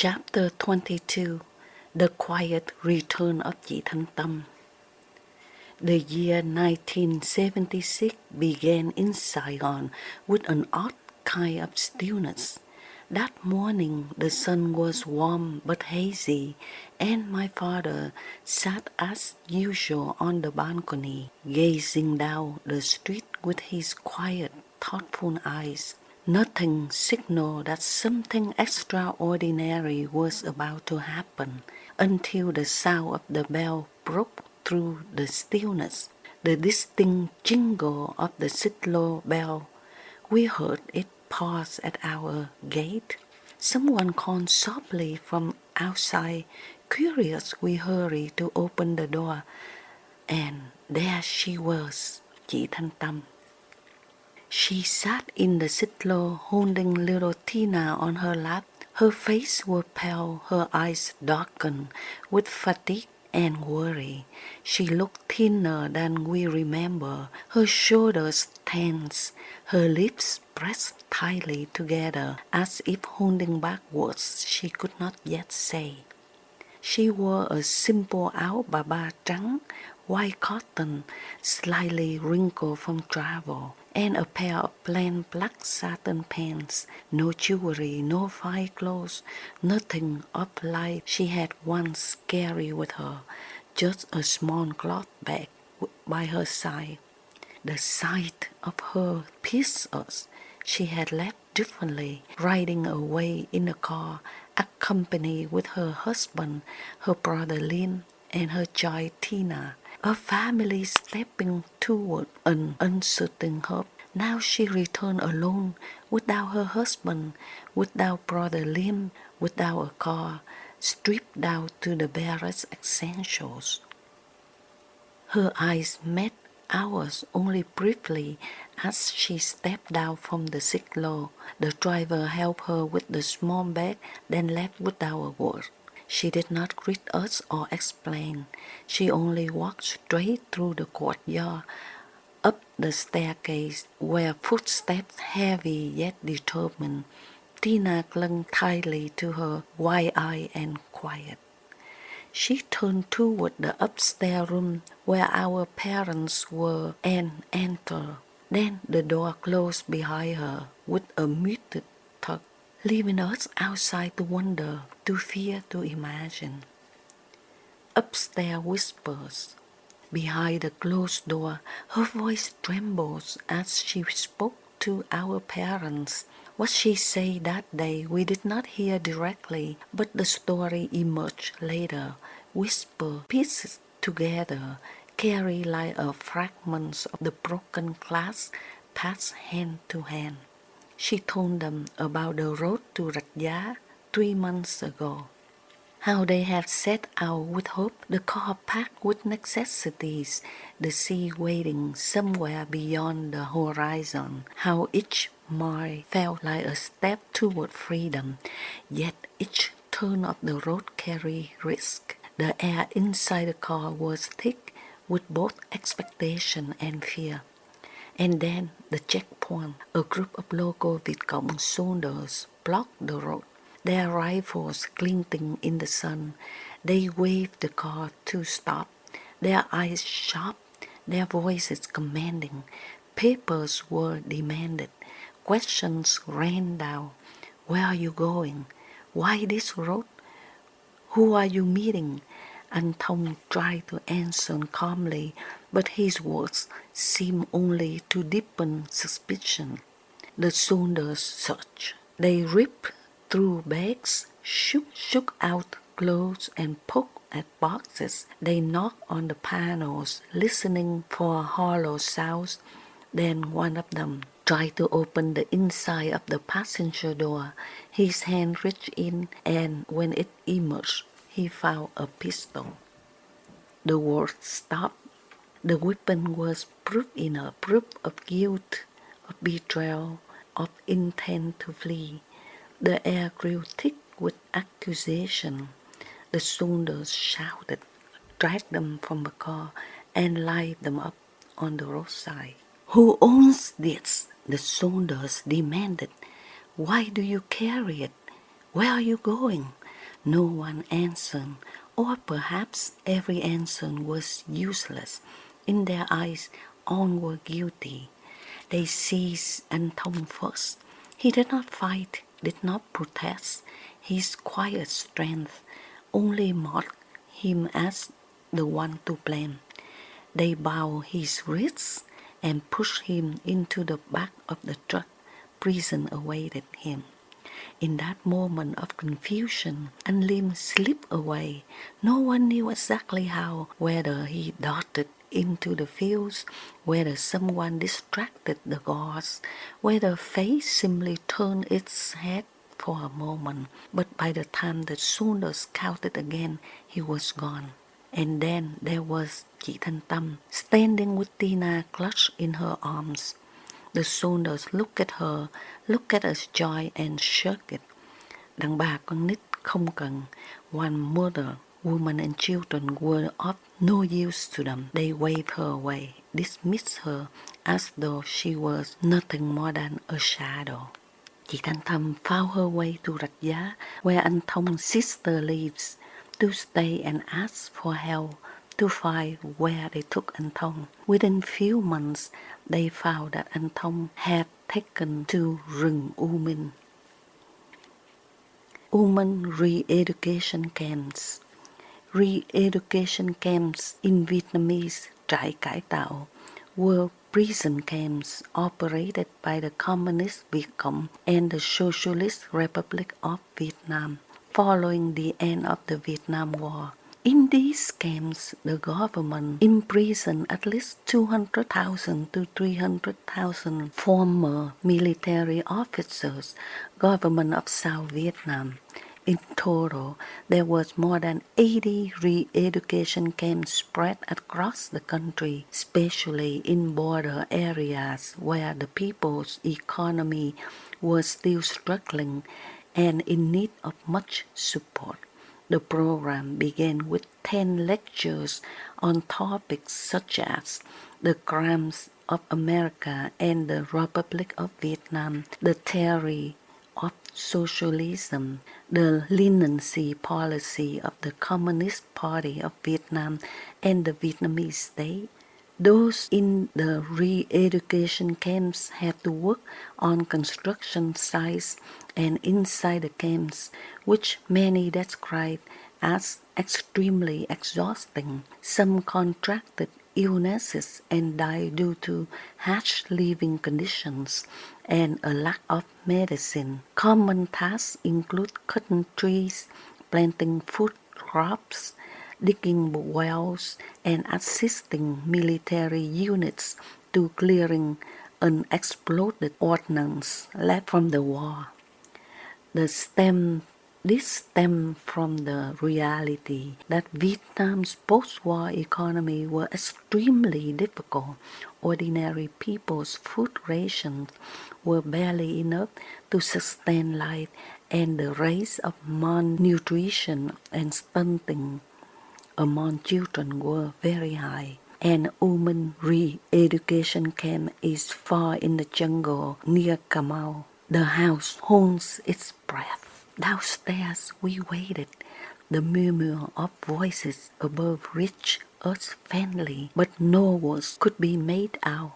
Chapter 22 The Quiet Return of Chị Thanh Tâm. The year 1976 began in Saigon with an odd kind of stillness. That morning the sun was warm but hazy, and my father sat as usual on the balcony, gazing down the street with his quiet, thoughtful eyes. Nothing signaled that something extraordinary was about to happen until the sound of the bell broke through the stillness. The distinct jingle of the cyclo bell. We heard it pause at our gate. Someone called softly from outside. Curious, we hurried to open the door, and there she was, Chị Thanh Tâm. She sat in the cyclo holding little Tina on her lap. Her face was pale, her eyes darkened with fatigue and worry. She looked thinner than we remember, her shoulders tense, her lips pressed tightly together as if holding back words she could not yet say. She wore a simple áo bà ba trắng, white cotton, slightly wrinkled from travel, and a pair of plain black satin pants. No jewelry, no fine clothes, nothing of life she had once carried with her, just a small cloth bag by her side. The sight of her pierced us. She had left differently, riding away in a car, accompanied with her husband, her brother Lin, and her child Tina, a family stepping toward an uncertain hope. Now she returned alone, without her husband, without brother Lin, without a car, stripped down to the barest essentials. Her eyes met ours only briefly as she stepped down from the cyclo. The driver helped her with the small bag, then left without a word. She did not greet us or explain. She only walked straight through the courtyard, up the staircase, where footsteps heavy yet determined. Tina clung tightly to her, wide-eyed and quiet. She turned toward the upstairs room where our parents were and entered. Then the door closed behind her with a muted thud, leaving us outside to wonder, to fear, to imagine. Upstairs whispers. Behind the closed door, her voice trembles as she spoke to our parents. What she said that day we did not hear directly, but the story emerged later. Whisper pieces together, carried like a fragments of the broken glass, passed hand to hand. She told them about the road to Rạch Giá 3 months ago. How they had set out with hope, the car packed with necessities, the sea waiting somewhere beyond the horizon. How each mile felt like a step toward freedom, yet each turn of the road carried risk. The air inside the car was thick with both expectation and fear. And then the checkpoint, a group of local Việt Cộng soldiers blocked the road. Their rifles glinting in the sun, they waved the car to stop, their eyes sharp, their voices commanding. Papers were demanded, questions ran down. Where are you going? Why this road? Who are you meeting? And Thông tried to answer calmly, but his words seemed only to deepen suspicion. The soldiers searched. They ripped through bags, shook out clothes and poked at boxes. They knocked on the panels, listening for hollow sounds. Then one of them tried to open the inside of the passenger door. His hand reached in, and when it emerged, he found a pistol. The world stopped. The weapon was proof enough, proof of guilt, of betrayal, of intent to flee. The air grew thick with accusation. The soldiers shouted, dragged them from the car, and lined them up on the roadside. Who owns this? The soldiers demanded. Why do you carry it? Where are you going? No one answered, or perhaps every answer was useless. In their eyes, all were guilty. They seized Anton first. He did not fight, did not protest. His quiet strength only mocked him as the one to blame. They bound his wrists and pushed him into the back of the truck. Prison awaited him. In that moment of confusion, Anlim slipped away. No one knew exactly how, whether he darted into the fields, whether someone distracted the guards, whether fate simply turned its head for a moment. But by the time the soldiers counted again, he was gone. And then there was Chị Thanh Tâm, standing with Tina clutched in her arms. The soldiers looked at her, looked at us joy and shook it. Đàn bà con nít không cần. One mother, women and children were of no use to them. They waved her away, dismissed her as though she was nothing more than a shadow. Chị Thanh Tâm found her way to Rạch Giá, where Anton's sister lives, to stay and ask for help, to find where they took Anton. Within few months, they found that Anton had taken to rừng U Minh. Women re-education camps. Re-education camps in Vietnamese trại cải tạo were prison camps operated by the Communist Việt Cộng and the Socialist Republic of Vietnam following the end of the Vietnam War. In these camps, the government imprisoned at least 200,000 to 300,000 former military officers, government of South Vietnam. In total, there was more than 80 re-education camps spread across the country, especially in border areas where the people's economy was still struggling and in need of much support. The program began with 10 lectures on topics such as the crimes of America and the Republic of Vietnam, the theory of socialism, the leniency policy of the Communist Party of Vietnam and the Vietnamese state. Those in the re-education camps had to work on construction sites and inside the camps, which many described as extremely exhausting. Some contracted illnesses and died due to harsh living conditions and a lack of medicine. Common tasks include cutting trees, planting food crops, digging wells, and assisting military units to clearing unexploded ordnance left from the war. This stemmed from the reality that Vietnam's post-war economy was extremely difficult. Ordinary people's food rations were barely enough to sustain life, and the rates of malnutrition and stunting among children were very high. An woman re-education camp is far in the jungle near Cà Mau. The house holds its breath. Downstairs we waited. The murmur of voices above reached us faintly, but no words could be made out.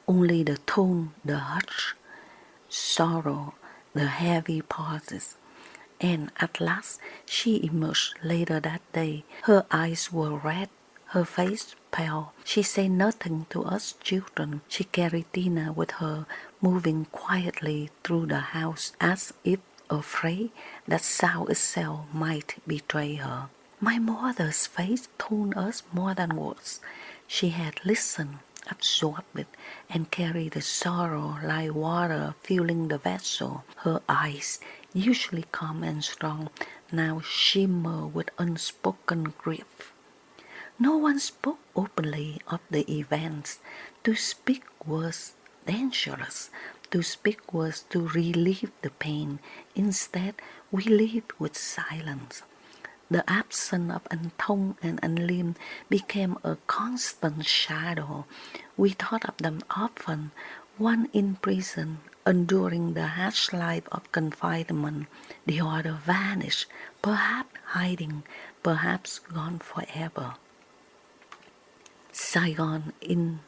Only the tone, the hush, sorrow, the heavy pauses. And at last she emerged later that day. Her eyes were red, her face pale. She said nothing to us children. She carried Tina with her, moving quietly through the house as if afraid that sound itself might betray her. My mother's face told us more than words. She had listened, absorbed it, and carried the sorrow like water filling the vessel. Her eyes, usually calm and strong, now shimmer with unspoken grief. No one spoke openly of the events. To speak was dangerous. To speak was to relieve the pain. Instead, we lived with silence. The absence of Anton and Anlim became a constant shadow. We thought of them often, one in prison, enduring the harsh life of confinement. The other vanished, perhaps hiding, perhaps gone forever. Saigon in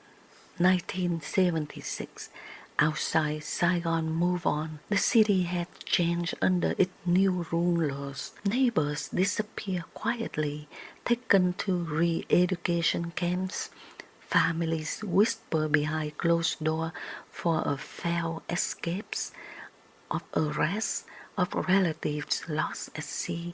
1976. Outside Saigon move on. The city had changed under its new rulers. Neighbors disappear quietly, taken to re-education camps. Families whisper behind closed doors for a failed escapes, of arrests, of relatives lost at sea.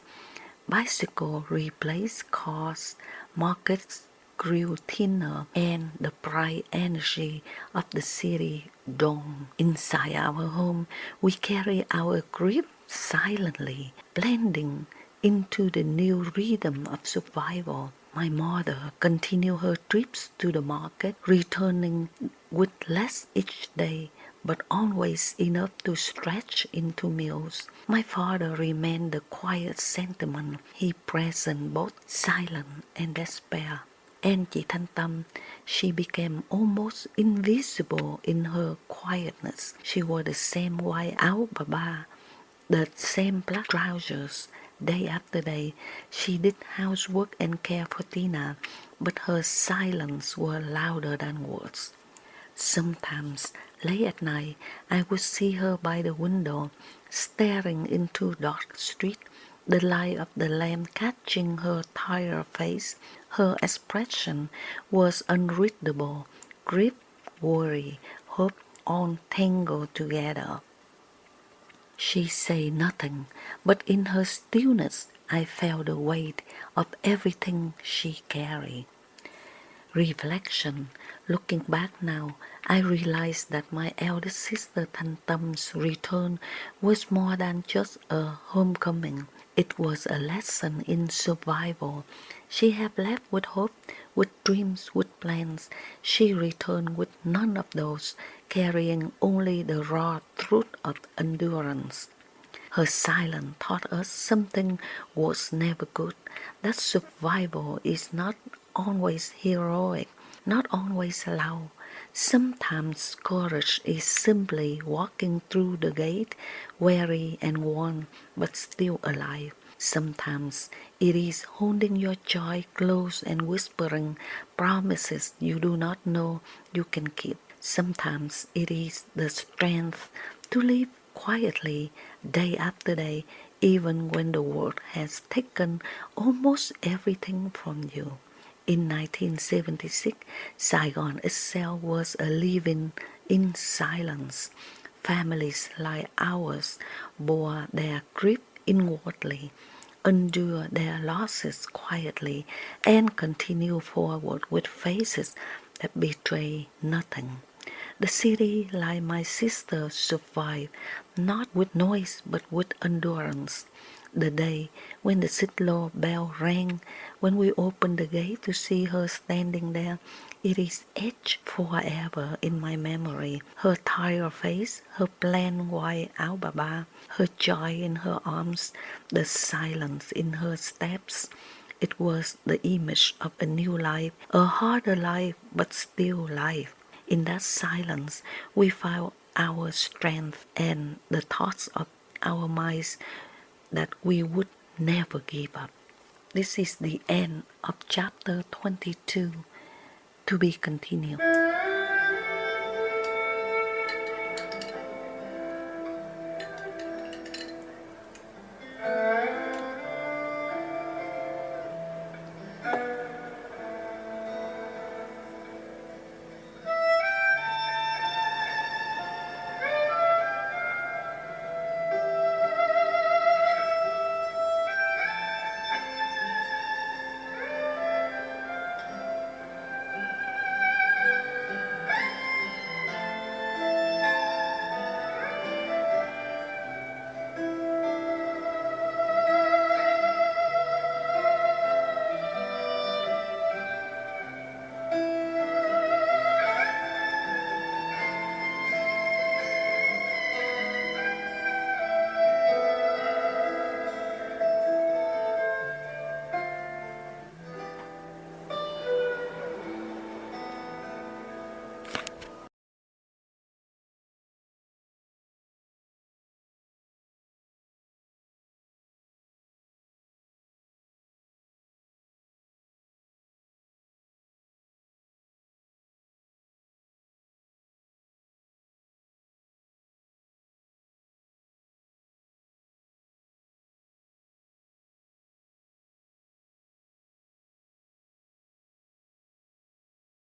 Bicycle replaced cars, markets grew thinner, and the bright energy of the city dawned. Inside our home, we carry our grief silently, blending into the new rhythm of survival. My mother continued her trips to the market, returning with less each day, but always enough to stretch into meals. My father remained the quiet sentiment. He present both silence and despair. And Chị Thanh Tâm, she became almost invisible in her quietness. She wore the same white áo bà ba, the same black trousers. Day after day, she did housework and care for Tina, but her silence were louder than words. Sometimes, late at night, I would see her by the window, staring into dark street, the light of the lamp catching her tired face. Her expression was unreadable, grief, worry, hope all tangled together. She said nothing, but in her stillness I felt the weight of everything she carried. Reflection. Looking back now, I realized that my eldest sister Thanh Tam's return was more than just a homecoming. It was a lesson in survival. She had left with hope, with dreams, with plans. She returned with none of those, carrying only the raw truth of endurance. Her silence taught us something was never good, that survival is not always heroic, not always loud. Sometimes courage is simply walking through the gate, weary and worn, but still alive. Sometimes it is holding your joy close and whispering promises you do not know you can keep. Sometimes it is the strength to live quietly day after day, even when the world has taken almost everything from you. In 1976, Saigon itself was a living in silence. Families like ours bore their grief inwardly, endure their losses quietly, and continue forward with faces that betray nothing. The city, like my sister, survived, not with noise but with endurance. The day when the cyclo bell rang, when we opened the gate to see her standing there, it is etched forever in my memory. Her tired face, her plain white áo bà ba, her joy in her arms, the silence in her steps. It was the image of a new life, a harder life, but still life. In that silence, we found our strength and the thoughts of our minds that we would never give up. This is the end of chapter 22, to be continued.